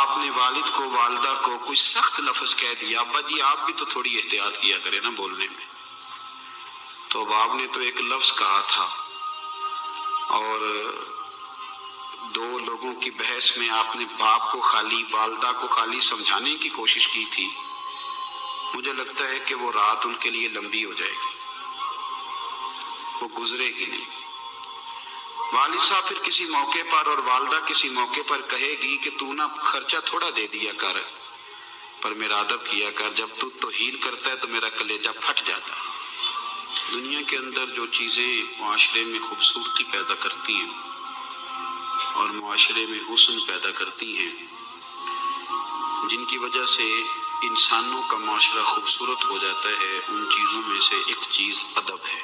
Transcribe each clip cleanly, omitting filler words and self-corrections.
آپ نے والد کو والدہ کو کچھ سخت لفظ کہہ دیا، ابا جی آپ بھی تو تھوڑی احتیاط کیا کرے نا بولنے میں، تو اب آپ نے تو ایک لفظ کہا تھا اور دو لوگوں کی بحث میں آپ نے باپ کو خالی والدہ کو خالی سمجھانے کی کوشش کی تھی. مجھے لگتا ہے کہ وہ رات ان کے لیے لمبی ہو جائے گی، وہ گزرے گی نہیں. والد صاحب پھر کسی موقع پر اور والدہ کسی موقع پر کہے گی کہ تو نا خرچہ تھوڑا دے دیا کر، پر میرا ادب کیا کر، جب تو توہین کرتا ہے تو میرا کلیجہ پھٹ جاتا ہے. دنیا کے اندر جو چیزیں معاشرے میں خوبصورتی پیدا کرتی ہیں اور معاشرے میں حسن پیدا کرتی ہیں، جن کی وجہ سے انسانوں کا معاشرہ خوبصورت ہو جاتا ہے، ان چیزوں میں سے ایک چیز ادب ہے.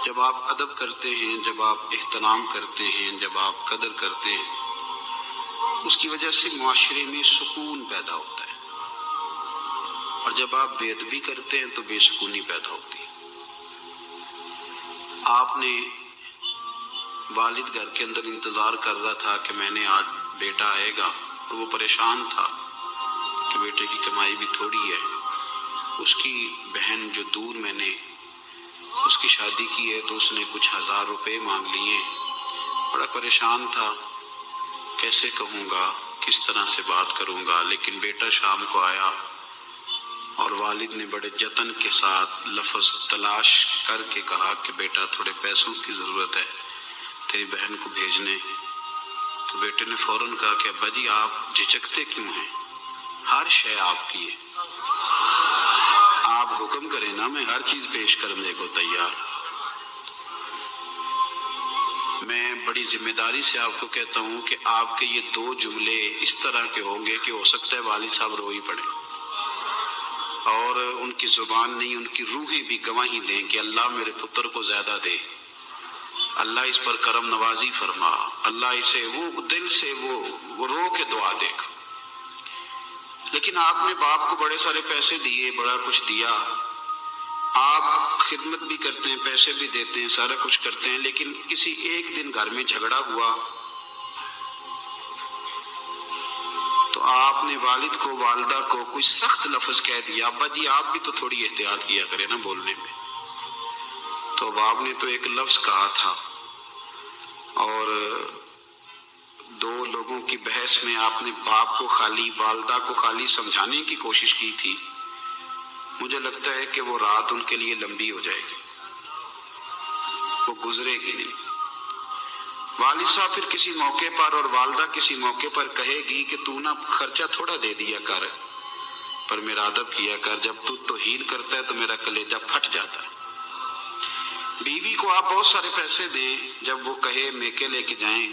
جب آپ ادب کرتے ہیں، جب آپ احترام کرتے ہیں، جب آپ قدر کرتے ہیں، اس کی وجہ سے معاشرے میں سکون پیدا ہوتا ہے، اور جب آپ بے ادبی کرتے ہیں تو بے سکونی پیدا ہوتی ہے. آپ نے والد گھر کے اندر انتظار کر رہا تھا کہ میں نے آج بیٹا آئے گا، اور وہ پریشان تھا کہ بیٹے کی کمائی بھی تھوڑی ہے. اس کی بہن جو دور میں نے اس کی شادی کی ہے تو اس نے کچھ 1000 روپے مانگ لیے. بڑا پریشان تھا، کیسے کہوں گا، کس طرح سے بات کروں گا. لیکن بیٹا شام کو آیا اور والد نے بڑے جتن کے ساتھ لفظ تلاش کر کے کہا کہ بیٹا تھوڑے پیسوں کی ضرورت ہے تیری بہن کو بھیجنے. تو بیٹے نے فوراً کہا کہ ابا جی آپ جھجکتے کیوں ہیں، ہر شے آپ کی ہے، آپ حکم کریں نا، میں ہر چیز پیش کرنے کو تیار. میں بڑی ذمہ داری سے آپ کو کہتا ہوں کہ آپ کے یہ 2 جملے اس طرح کے ہوں گے کہ ہو سکتا ہے والد صاحب رو ہی پڑے، اور ان کی زبان نہیں، ان کی روحیں بھی گواہی دیں کہ اللہ میرے پتر کو زیادہ دے، اللہ اس پر کرم نوازی فرما، اللہ اسے وہ دل سے وہ رو کے دعا دے گا. لیکن آپ نے باپ کو بڑے سارے پیسے دیے، بڑا کچھ دیا، آپ خدمت بھی کرتے ہیں، پیسے بھی دیتے ہیں، سارا کچھ کرتے ہیں، لیکن کسی ایک دن گھر میں جھگڑا ہوا تو آپ نے والد کو والدہ کو کچھ سخت لفظ کہہ دیا، ابا جی آپ بھی تو تھوڑی احتیاط کیا کرے نا بولنے میں. تو اب آپ نے تو ایک لفظ کہا تھا اور دو لوگوں کی بحث میں آپ نے باپ کو خالی والدہ کو خالی سمجھانے کی کوشش کی تھی. مجھے لگتا ہے کہ وہ رات ان کے لیے لمبی ہو جائے گی، وہ گزرے گی نہیں. والد صاحب پھر کسی موقع پر اور والدہ کسی موقع پر کہے گی کہ تو نا خرچہ تھوڑا دے دیا کر، پر میرا ادب کیا کر، جب تو توہین کرتا ہے تو میرا کلیجہ پھٹ جاتا ہے. بیوی کو آپ بہت سارے پیسے دیں، جب وہ کہے میکے لے کے جائیں